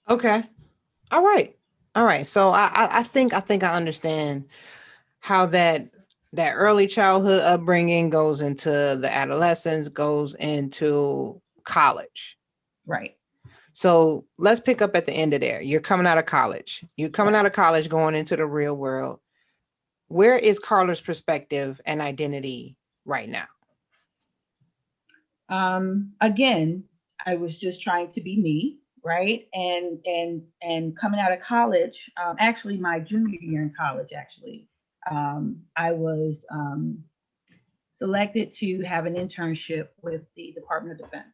Okay. All right. All right. So I think I understand how that early childhood upbringing goes into the adolescence, goes into college. Right. So let's pick up at the end of there. You're coming out of college. You're coming Right. out of college, going into the real world. Where is Carla's perspective and identity right now? Again, I was just trying to be me, right? And coming out of college, actually my junior year in college, actually, I was selected to have an internship with the Department of Defense.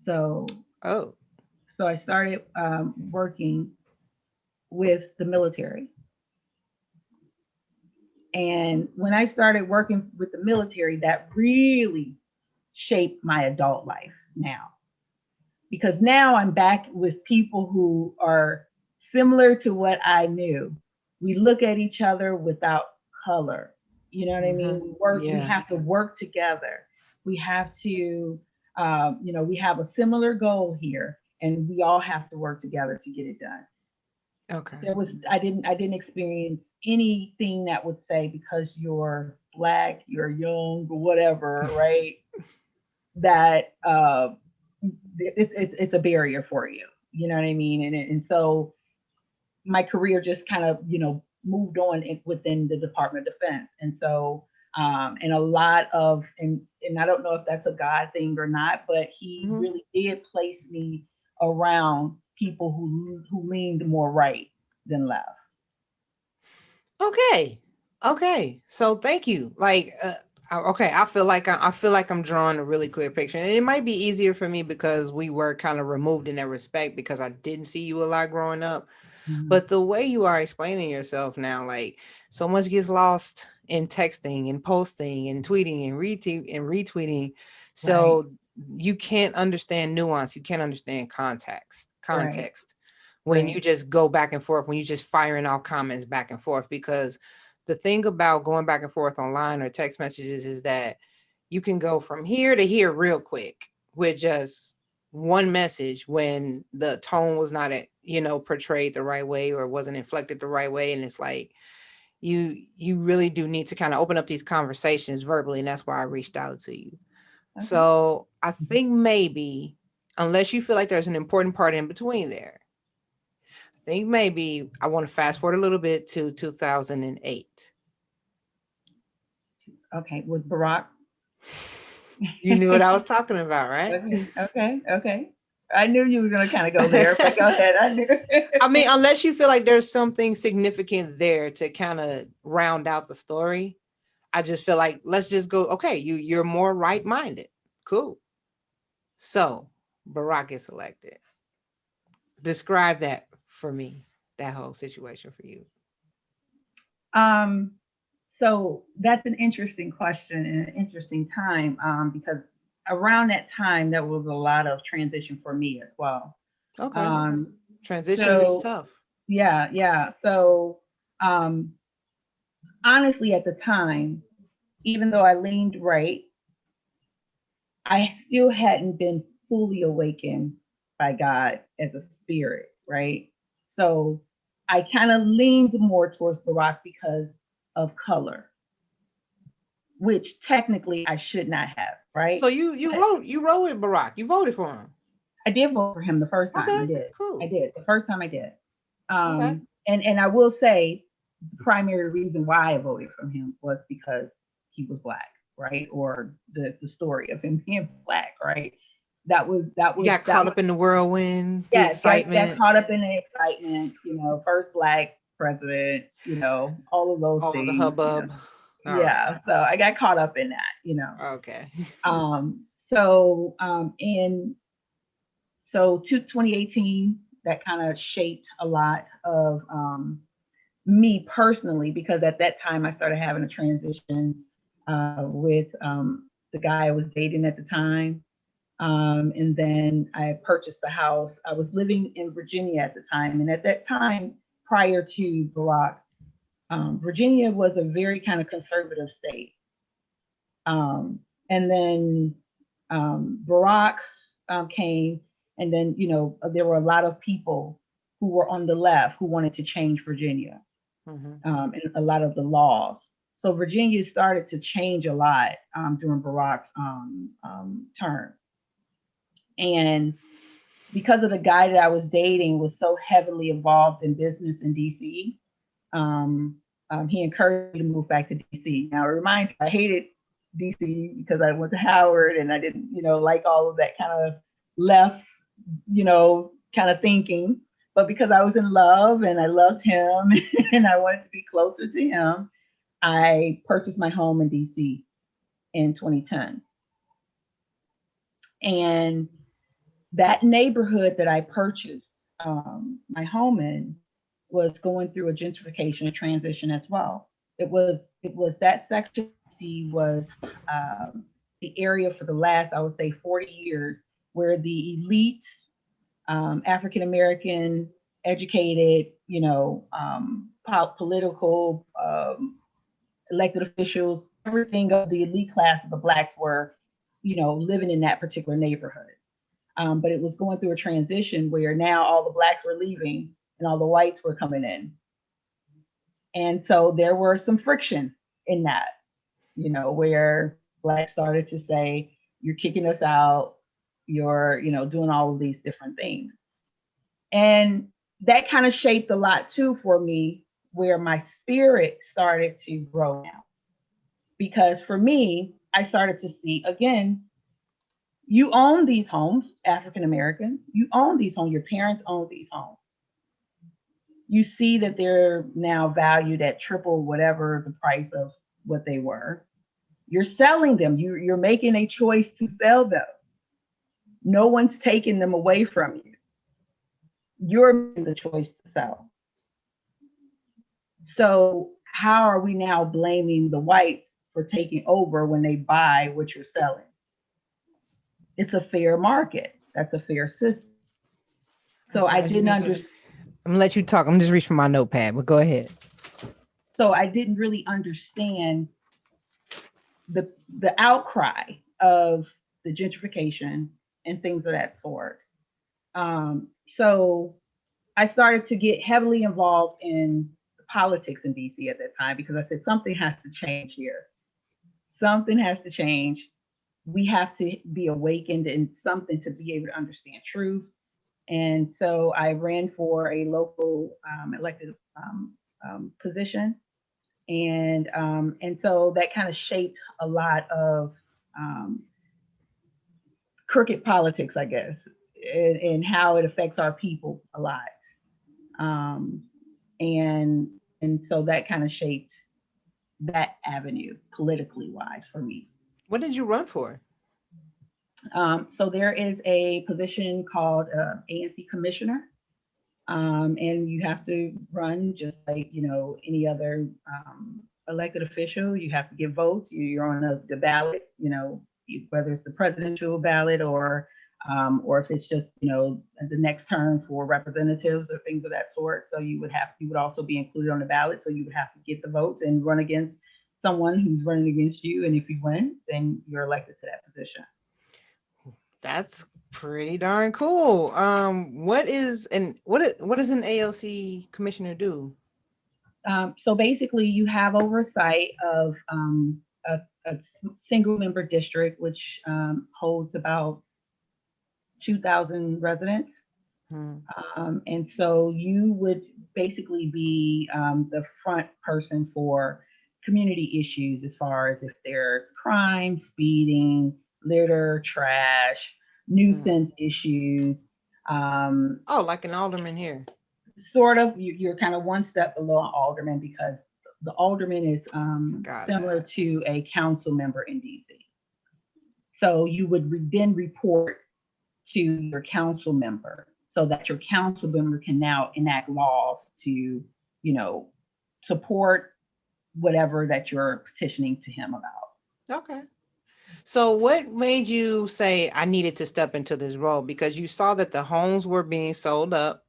So, Oh, so I started working with the military. And when I started working with the military, that really shaped my adult life now. Because now I'm back with people who are similar to what I knew. We look at each other without color. You know what I mm-hmm. mean? We Yeah. have to work together. We have to, we have a similar goal here and we all have to work together to get it done. Okay. I didn't experience anything that would say because you're black, you're young, or whatever, right? That it's a barrier for you. You know what I mean? And so my career just kind of moved on within the Department of Defense, and so and a lot of and I don't know if that's a God thing or not, but he Mhm. really did place me around people who leaned more right than left. Okay. Okay. So thank you. Okay, I feel like I'm drawing a really clear picture. And it might be easier for me because we were kind of removed in that respect because I didn't see you a lot growing up. Mhm. But the way you are explaining yourself now, like so much gets lost in texting and posting and tweeting and retweeting. Right, So you can't understand nuance. You can't understand right, context when you right, just go back and forth, when you just firing off comments back and forth. Because the thing about going back and forth online or text messages is that you can go from here to here real quick with just one message when the tone was not portrayed the right way or wasn't inflected the right way. And it's like you really do need to kind of open up these conversations verbally, and that's why I reached out to you. okay. So I think maybe, unless you feel like there's an important part in between there, I think maybe I want to fast forward a little bit to 2008. Okay, with Barack. You knew what I was talking about, right? Okay, okay, okay. I knew you were gonna kind of go there, but go ahead. I knew. I mean, unless you feel like there's something significant there to kind of round out the story, I just feel like let's just go. Okay, you're more right minded. Cool. So Barack is elected. Describe that for me. That whole situation for you. um, so that's an interesting question and an interesting time, because around that time there was a lot of transition for me as well. Okay. Um, Transition is so tough. yeah, yeah. So um, honestly, at the time, even though I leaned right, I still hadn't been fully awakened by God as a spirit, right? So I kind of leaned more towards Barack because of color, which technically I should not have, right? So But you wrote with Barack. You voted for him. I did vote for him the first time. I Okay. did. I Cool. did. The first time I did. Okay. And I will say the primary reason why I voted for him was because he was black, right? Or the story of him being black, right? You got That caught was up in the whirlwind, the yeah, got excitement, caught up in the excitement, first black president, all of those all the things. hubbub. All right. Yeah, so I got caught up in that. Okay. And so to 2018, that kind of shaped a lot of me personally, because at that time I started having a transition with the guy I was dating at the time. And then I purchased the house. I was living in Virginia at the time. And at that time, prior to Barack, Virginia was a very kind of conservative state. And then Barack came, And then, there were a lot of people who were on the left who wanted to change Virginia, Mhm. and a lot of the laws. So Virginia started to change a lot during Barack's term. And because of the guy that I was dating was so heavily involved in business in DC, he encouraged me to move back to DC. Now, it reminds me, I hated DC because I went to Howard and I didn't, like all of that kind of left, kind of thinking. But because I was in love and I loved him and I wanted to be closer to him, I purchased my home in DC in 2010. And that neighborhood that I purchased my home in was going through a gentrification transition as well. It was that section of DC was the area for the last, I would say, 40 years where the elite African American educated, political elected officials, everything of the elite class of the blacks were, living in that particular neighborhood. But it was going through a transition where now all the blacks were leaving and all the whites were coming in. And so there were some friction in that, where blacks started to say, you're kicking us out, you're, doing all of these different things. And that kind of shaped a lot too for me, where my spirit started to grow now. Because for me, I started to see again, you own these homes, African Americans, you own these homes, your parents own these homes. You see that they're now valued at triple whatever the price of what they were. You're selling them, you're making a choice to sell them. No one's taking them away from you. You're making the choice to sell. So, how are we now blaming the whites for taking over when they buy what you're selling? It's a fair market. That's a fair system. I'm So I sorry, I just didn't need to. understand. I'm gonna let you talk. I'm just reaching for my notepad, but go ahead. So I didn't really understand the outcry of the gentrification and things of that sort. So I started to get heavily involved in the politics in DC at that time because I said something has to change here. Something has to change. We have to be awakened and something to be able to understand truth. And so I ran for a local elected position, and so that kind of shaped a lot of um, crooked politics, I guess, and how it affects our people a lot. Um, and so that kind of shaped that avenue politically wise for me. What did you run for? So there is a position called ANC commissioner, and you have to run just like any other elected official. You have to give votes. You're on the ballot. Whether it's the presidential ballot or if it's just the next term for representatives or things of that sort. So you would also be included on the ballot. So you would have to get the votes and run against someone who's running against you. And if you win, then you're elected to that position. That's pretty darn cool. What does an ALC commissioner do? So basically, you have oversight of a single member district, which holds about 2,000 residents. Hmm. And so you would basically be the front person for community issues as far as if there's crime, speeding, litter, trash, Hmm. nuisance issues. Um, Oh, like an alderman here. Sort of, you're kind of one step below an alderman because the alderman is Got similar that. to a council member in DC. So you would then report to your council member so that your council member can now enact laws to, support whatever that you're petitioning to him about. Okay. So, what made you say I needed to step into this role? Because you saw that the homes were being sold up,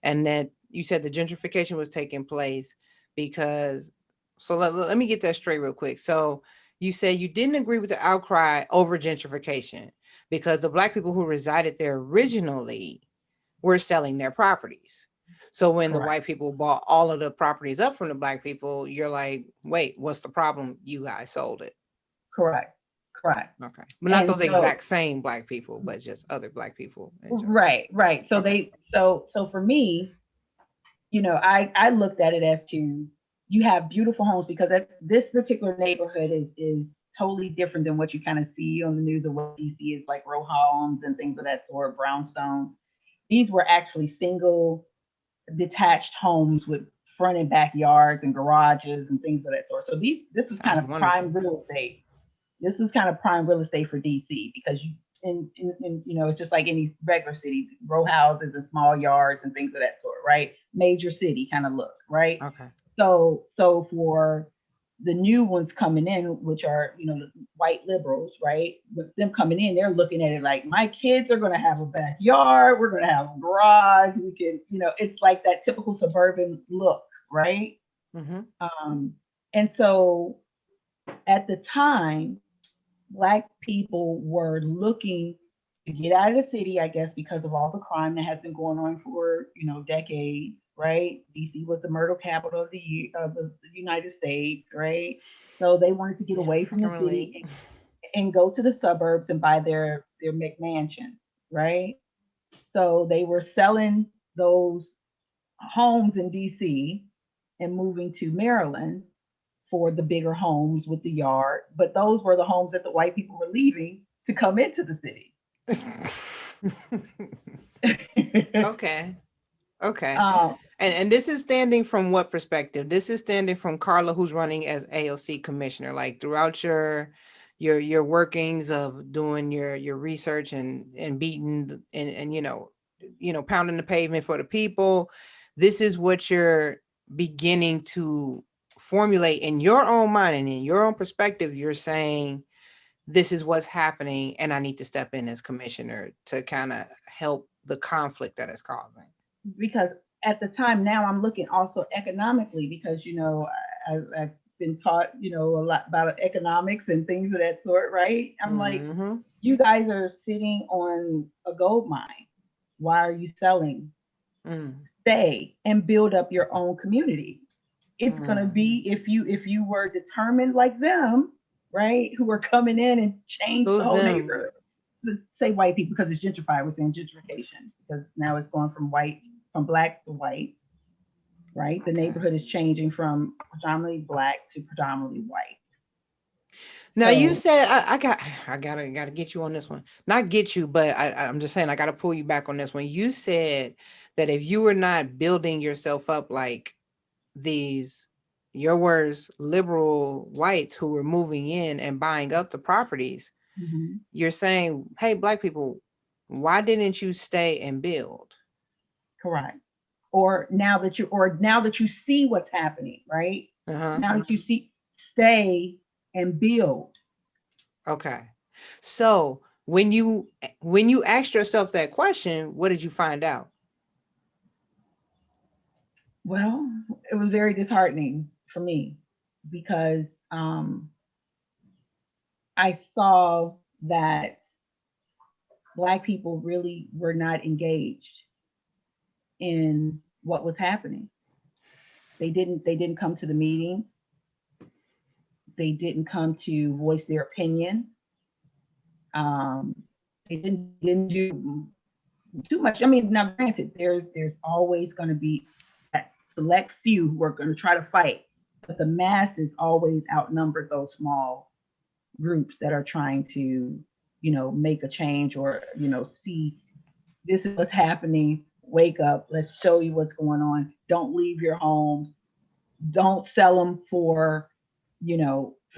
and that you said the gentrification was taking place. Because, so let me get that straight real quick. So, you said you didn't agree with the outcry over gentrification, because the Black people who resided there originally were selling their properties. So when the Correct. white people bought all of the properties up from the Black people, you're like, wait, what's the problem? You guys sold it. Correct. Correct. Okay. But not And those so, exact same Black people, but just other Black people in general. right, right. So Okay. so for me, I looked at it as to, you have beautiful homes, because this particular neighborhood is totally different than what you kind of see on the news of what DC is like, row homes and things of that sort, brownstone. These were actually single detached homes with front and backyards and garages and things of that sort. So this is kind Sounds of prime wonderful. real estate. This is kind of prime real estate for DC, because it's just like any regular city, row houses and small yards and things of that sort, right? Major city kind of look, right? Okay. So for the new ones coming in, which are, the white liberals, right? With them coming in, they're looking at it like, my kids are going to have a backyard, we're going to have a garage, we can, it's like that typical suburban look, right? Mm-hmm. Um, and so at the time, Black people were looking to get out of the city, I guess, because of all the crime that has been going on for, decades, right? DC was the murder capital of the United States, right? So they wanted to get Yeah, away I from can the relate. city and go to the suburbs and buy their McMansions, right? So they were selling those homes in DC and moving to Maryland for the bigger homes with the yard. But those were the homes that the white people were leaving to come into the city. Okay. Okay. um, And this is standing from what perspective? This is standing from Karla, who's running as AOC commissioner. Like throughout your workings of doing your research and beating and pounding the pavement for the people. This is what you're beginning to formulate in your own mind and in your own perspective. You're saying this is what's happening, and I need to step in as commissioner to kind of help the conflict that it's causing. because at the time, now I'm looking also economically, because I've been taught a lot about economics and things of that sort, right? I'm like, Mm-hmm. you guys are sitting on a gold mine. Why are you selling? Mm, Stay and build up your own community. It's gonna mm. be, if you were determined like them, right, who are coming in and change the Who's whole them? neighborhood. Let's say white people, because it's gentrified. We're saying gentrification because now it's going from blacks to whites, right? The Okay. neighborhood is changing from predominantly black to predominantly white. Now you So, said I gotta get you on this one. Not get you, but I'm just saying I gotta pull you back on this one. You said that if you were not building yourself up like these, your words, liberal whites who were moving in and buying up the properties, mhm, you're saying, hey, Black people, why didn't you stay and build? correct. Or now that you see what's happening, right? Uh-huh. Now that you see, stay and build. Okay. So when you asked yourself that question, what did you find out? Well, it was very disheartening for me, because I saw that Black people really were not engaged in what was happening. They didn't come to the meetings. They didn't come to voice their opinions. Um, they didn't do too much. I mean, now granted, there's always going to be that select few who are going to try to fight, but the masses always outnumber those small groups that are trying to, make a change, or see, this is what's happening. Wake up. Let's show you what's going on. Don't leave your homes. Don't sell them for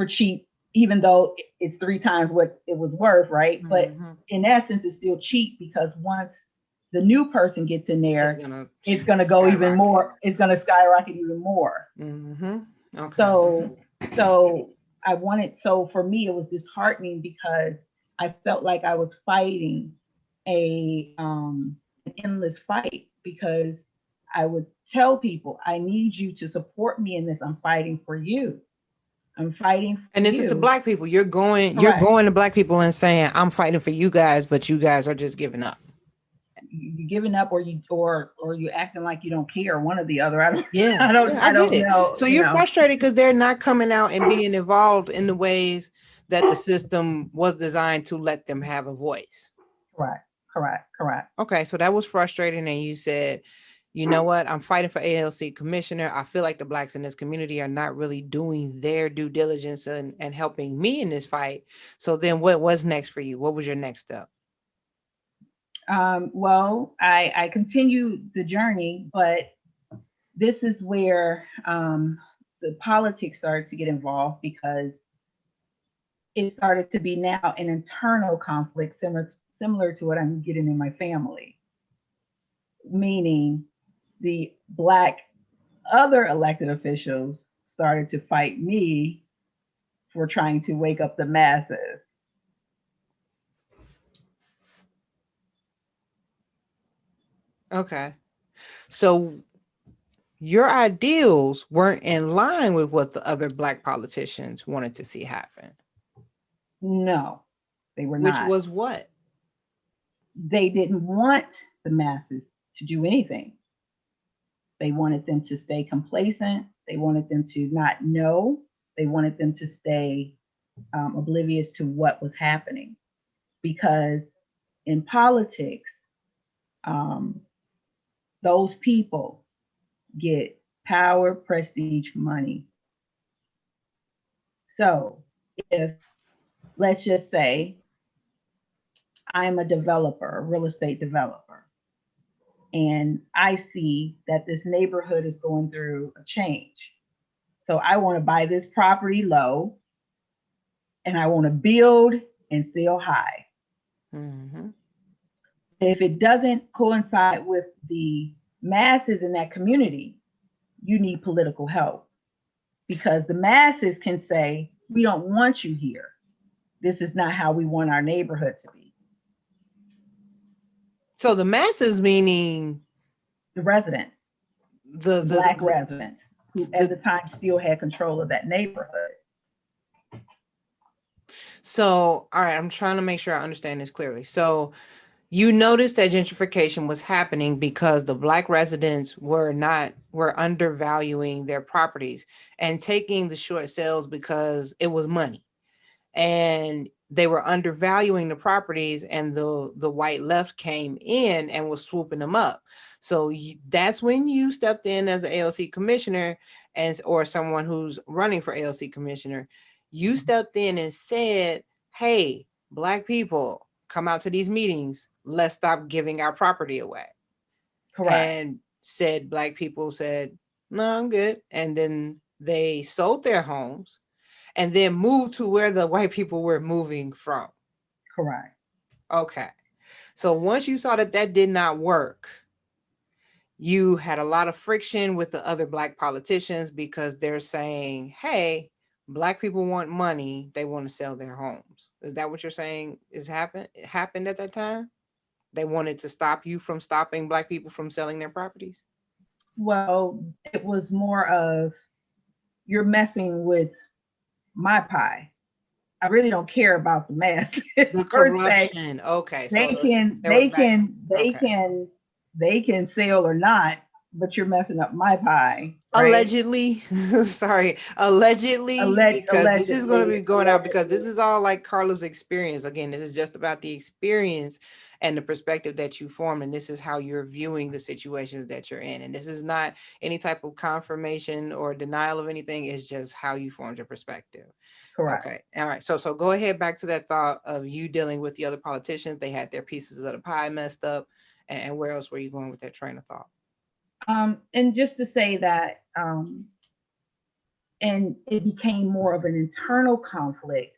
cheap, even though it's three times what it was worth, right? But Mhm. in essence, it's still cheap, because once the new person gets in It's there, gonna it's going to go even skyrocket. more. It's going to skyrocket even more. Mm-hmm. Okay. So, so so for me, it was disheartening, because I felt like I was fighting an endless fight, because I would tell people, I need you to support me in this. I'm fighting for you. I'm fighting for And this is to you. black people. You're Correct. going to black people and saying, I'm fighting for you guys, but you guys are just giving up. You giving up, or you acting like you don't care. One or the other. I don't. Yeah, yeah, I I get don't it. know. So you're frustrated because they're not coming out and being involved in the ways that the system was designed to let them have a voice. Correct. Correct. Correct. Okay, so that was frustrating. And you said, you know what? I'm fighting for ALC commissioner. I feel like the blacks in this community are not really doing their due diligence and helping me in this fight. So then what was next for you? What was your next step? Well, I continued the journey, but this is where the politics started to get involved, because it started to be now an internal conflict, similar to what I'm getting in my family, meaning the black other elected officials started to fight me for trying to wake up the masses. Okay. So your ideals weren't in line with what the other black politicians wanted to see happen, No, they were which not. was what? They didn't want the masses to do anything. They wanted them to stay complacent. They wanted them to not know. They wanted them to stay oblivious to what was happening. Because in politics, um, those people get power, prestige, money. So if, let's just say, I'm a developer, a real estate developer, and I see that this neighborhood is going through a change. So I want to buy this property low, and I want to build and sell high. Mm-hmm. If it doesn't coincide with the masses in that community, you need political help, because the masses can say, we don't want you here. This is not how we want our neighborhood to be. So the masses, meaning The residents, the the the black the, residents, who at the the time still had control of that neighborhood. so all right, I'm trying to make sure I understand this clearly. So you noticed that gentrification was happening because the black residents were undervaluing their properties and taking the short sales because it was money. And they were undervaluing the properties, and the white left came in and was swooping them up. So that's when you stepped in as an ALC commissioner, and or someone who's running for ALC commissioner. You stepped in and said, hey, black people, come out to these meetings, let's stop giving our property away. Correct. And said black people said, no, I'm good. And then they sold their homes and then moved to where the white people were moving from. Correct. Okay. So once you saw that that did not work, you had a lot of friction with the other black politicians because they're saying, hey, black people want money, they want to sell their homes. Is that what you're saying it happened at that time? They wanted to stop you from stopping black people from selling their properties? Well, it was more of, you're messing with my pie. I really don't care about the masses The per se. corruption. Okay. They So can they were they back. can they Okay. can they can sell or not, but you're messing up my pie, right? Allegedly. Sorry, allegedly, because this is going to Allegedly, be going out because this allegedly. is all like Carla's experience. Again, this is just about the experience and the perspective that you form, and this is how you're viewing the situations that you're in. And this is not any type of confirmation or denial of anything. It's just how you formed your perspective. Correct. Okay. All right. So go ahead back to that thought of you dealing with the other politicians. They had their pieces of the pie messed up. And where else were you going with that train of thought? And just to say that, and it became more of an internal conflict,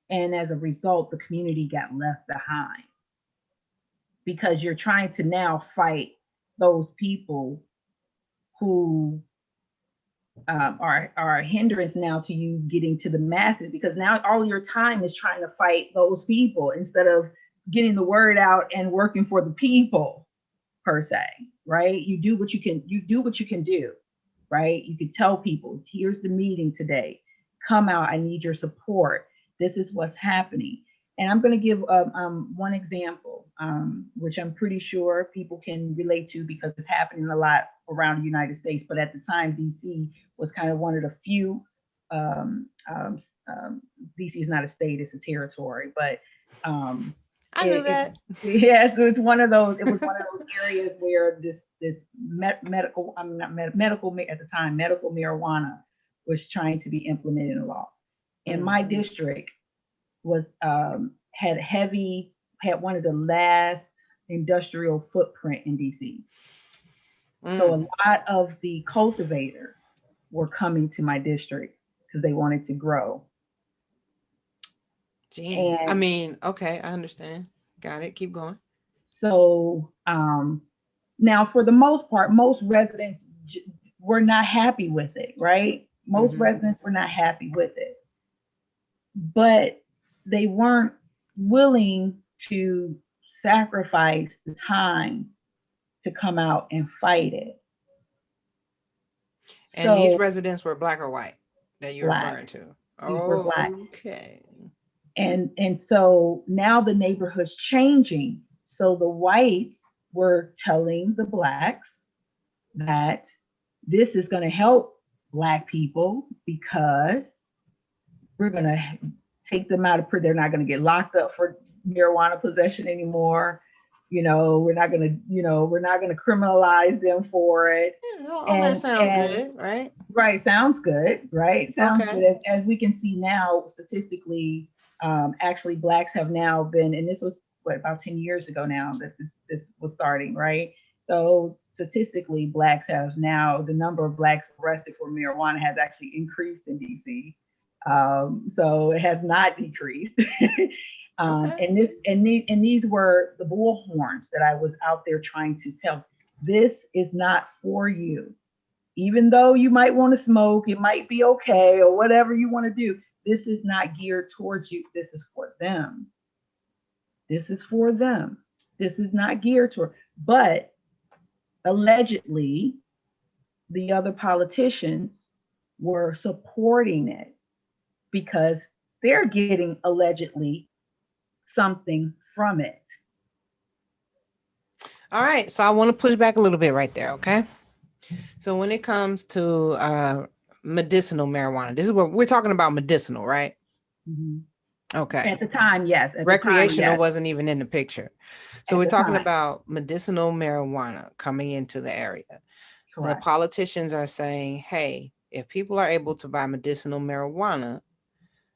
and as a result, the community got left behind, because you're trying to now fight those people who are a hindrance now to you getting to the masses, because now all your time is trying to fight those people instead of getting the word out and working for the people per se, right? You do what you can do, right? You could tell people, here's the meeting today, come out. I need your support. This is what's happening. And I'm going to give one example, which I'm pretty sure people can relate to because it's happening a lot around the United States. But at the time, DC was kind of one of the few. Um, um, DC is not a state; it's a territory. But I knew it's that. yeah, so it's one of those. It was one of those areas where this medical, I'm not medical at the time, medical marijuana was trying to be implemented in law. In my district was had one of the last industrial footprint in DC. So a lot of the cultivators were coming to my district because they wanted to grow. Genius. I And mean, okay, I understand. Got it. Keep going. so now for the most part, most residents were not happy with it, right? Most Mm-hmm. residents were not happy with it, but they weren't willing to sacrifice the time to come out and fight it. And these So residents were black or white that you're referring black, to. these were black. Okay. And so now the neighborhood's changing. So the whites were telling the blacks that this is going to help black people because we're going to take them out of prison. They're not going to get locked up for marijuana possession anymore. We're not going to, we're not going to criminalize them for it. Yeah, all that sounds And good, right? right, sounds good, right? Sounds good. Okay. As we can see now, statistically, actually, blacks have now been, and this was what about 10 years ago now that this was starting, right? So statistically, blacks have now the number of blacks arrested for marijuana has actually increased in DC. So it has not decreased. Okay. These were the bullhorns that I was out there trying to tell. This is not for you. Even though you might want to smoke, it might be okay, or whatever you want to do. This is not geared towards you. This is for them. This is for them. This is not geared toward. But allegedly, the other politicians were supporting it because they're getting allegedly something from it. All right. So I want to push back a little bit right there. Okay. So when it comes to medicinal marijuana, this is what we're talking about medicinal, right? Mhm. Okay. At the time, yes. At the time, Recreational yes. wasn't even in the picture. So At we're the talking time, about medicinal marijuana coming into the area. The correct. politicians are saying, hey, if people are able to buy medicinal marijuana,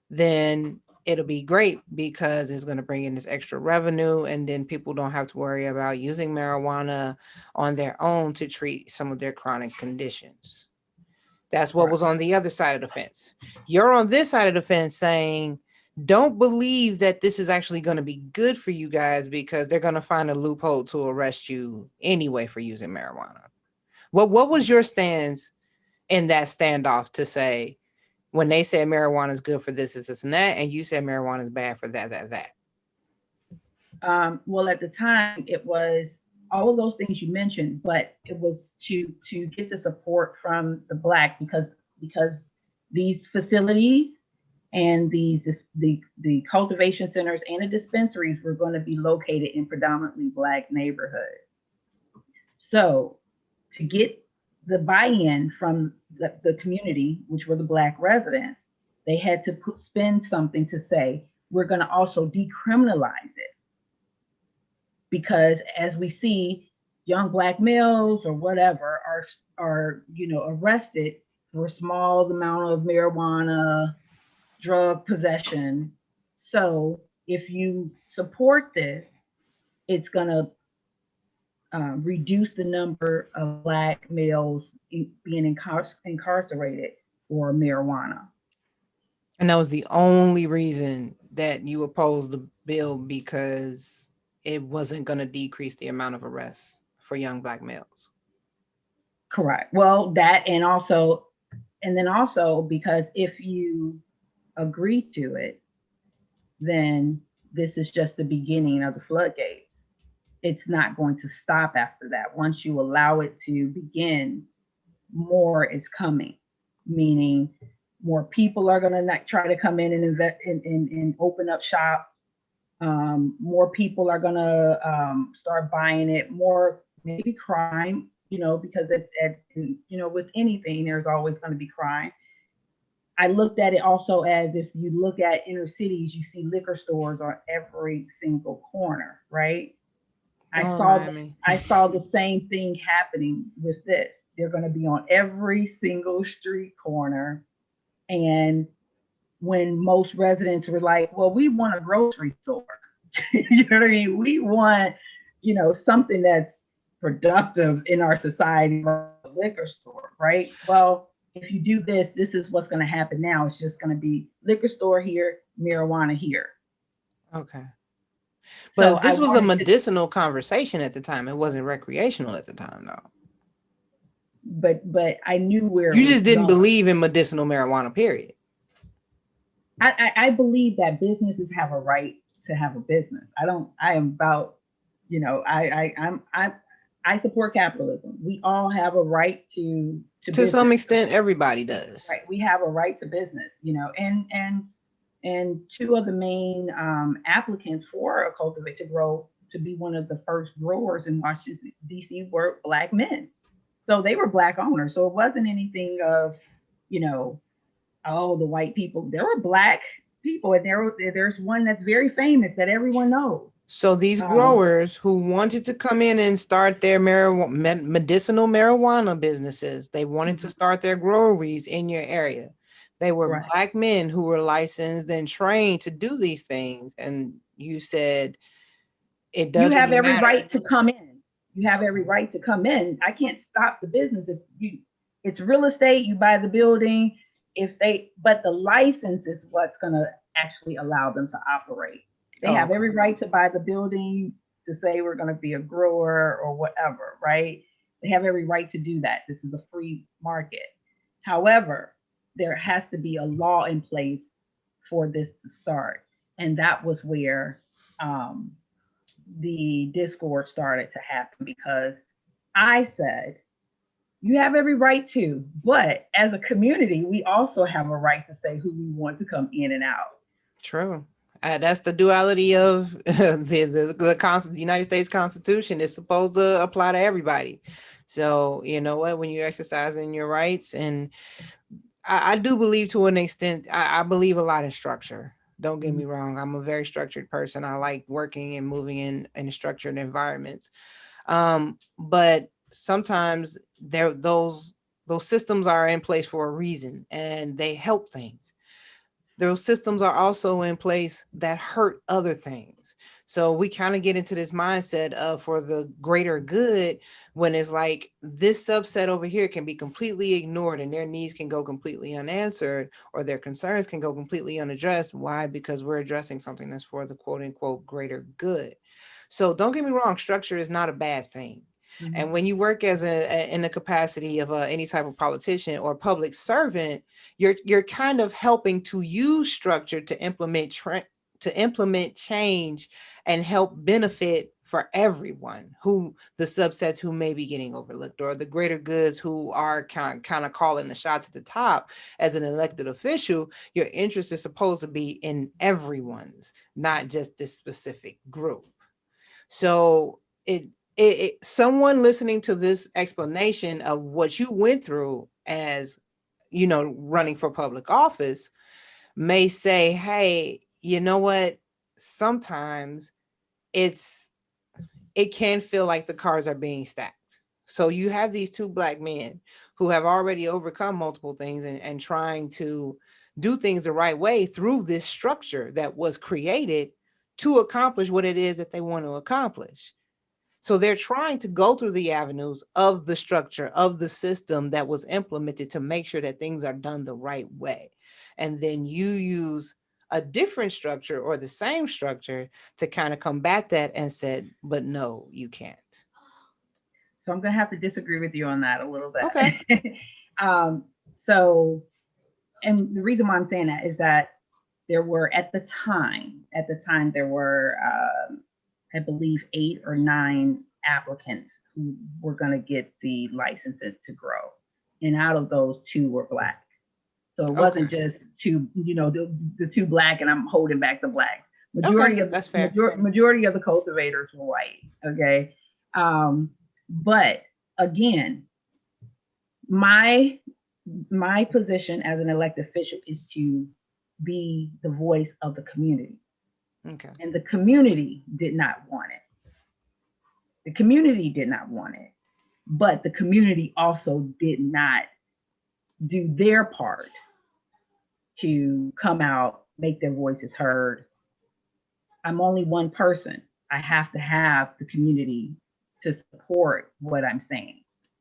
then it'll be great because it's going to bring in this extra revenue. And then people don't have to worry about using marijuana on their own to treat some of their chronic conditions. That's what Correct. was on the other side of the fence. You're on this side of the fence saying, don't believe that this is actually going to be good for you guys because they're going to find a loophole to arrest you anyway for using marijuana. What was your stance in that standoff to say when they said marijuana is good for this, and that, and you said marijuana is bad for that? Well, at the time, it was all of those things you mentioned, but it was to get the support from the blacks because these facilities and the cultivation centers and the dispensaries were going to be located in predominantly black neighborhoods. So to get the buy-in from the community, which were the black residents, they had to spend something to say we're going to also decriminalize it because as we see young black males or whatever are arrested for a small amount of marijuana drug possession. So if you support this, it's going to reduce the number of black males being incarcerated for marijuana. And that was the only reason that you opposed the bill because it wasn't going to decrease the amount of arrests for young black males. Correct. Well, that and then also because if you agree to it, then this is just the beginning of the floodgates. It's not going to stop after that. Once you allow it to begin, more is coming, meaning More people are going to try to come in and invest and open up shop. More people are going to start buying it. More maybe crime, because with anything, there's always going to be crime. I looked at it also as, if you look at inner cities, you see liquor stores on every single corner, right? I Don't saw remind me. I saw the same thing happening with this. They're going to be on every single street corner. And when most residents were like, well, we want a grocery store. You know what I mean? We want, something that's productive in our society, like a liquor store, right? Well, if you do this, this is what's going to happen now. It's just going to be liquor store here, marijuana here. Okay. So But I this was a wanted to, medicinal conversation at the time. It wasn't recreational at the time, though. but I knew where it You was just didn't going. believe in medicinal marijuana, period. I believe that businesses have a right to have a business. I am about, I support capitalism. We all have a right to To some business. extent, everybody does. Right. We have a right to business, and two of the main applicants for a cultivate to grow to be one of the first growers in Washington D.C. were Black men. So they were Black owners. So it wasn't anything of, you know, oh, the white people. There were Black people, and there's one that's very famous that everyone knows. So these Um, growers who wanted to come in and start their medicinal marijuana businesses, they wanted to mhm, start their groweries in your area. They were right. Black men who were licensed and trained to do these things. And you said it You have doesn't every matter. right to come in. You have every right to come in. I can't stop the business if you. It's real estate. You buy the building. But the license is what's going to actually allow them to operate. They Oh, have every okay. right to buy the building, to say we're going to be a grower or whatever, right? They have every right to do that. This is a free market. However, there has to be a law in place for this to start, and that was where um, the discord started to happen, because I said, you have every right to, but as a community, we also have a right to say who we want to come in and out. True. That's the duality of the United States Constitution. Is supposed to apply to everybody. So you know what? When you're exercising your rights, and I do believe to an extent, I believe a lot in structure. Don't get me Mhm. wrong. I'm a very structured person. I like working and moving in structured environments. But sometimes those systems are in place for a reason, and they help things. Those systems are also in place that hurt other things. So we kind of get into this mindset of for the greater good, when it's like this subset over here can be completely ignored and their needs can go completely unanswered, or their concerns can go completely unaddressed. Why? Because we're addressing something that's for the quote unquote greater good. So don't get me wrong, structure is not a bad thing. And Mhm. when you work as in the capacity of any type of politician or public servant, you're kind of helping to use structure to implement change and help benefit for everyone, who the subsets who may be getting overlooked, or the greater goods who are kind of calling the shots at the top. As an elected official, your interest is supposed to be in everyone's, not just this specific group. So someone listening to this explanation of what you went through as, running for public office, may say, hey, you know what? Sometimes it's it can feel like the cards are being stacked. So you have these two Black men who have already overcome multiple things, and trying to do things the right way through this structure that was created to accomplish what it is that they want to accomplish. So they're trying to go through the avenues of the structure of the system that was implemented to make sure that things are done the right way. And then you use a different structure or the same structure to kind of combat that and said, but no, you can't. So I'm going to have to disagree with you on that a little Okay. bit. um, so, and the reason why I'm saying that is that there were at the time there were, I believe, 8 or 9 applicants who were going to get the licenses to grow, and out of those, 2 were Black. So it wasn't Okay. just two, the two black and I'm holding back the blacks. Okay. Majority of That's fair. majority of the cultivators were white. Okay. But again, my my position as an elected official is to be the voice of the community. Okay. And the community did not want it. The community did not want it. But the community also did not do their part to come out, make their voices heard. I'm only one person. I have to have the community to support what I'm saying.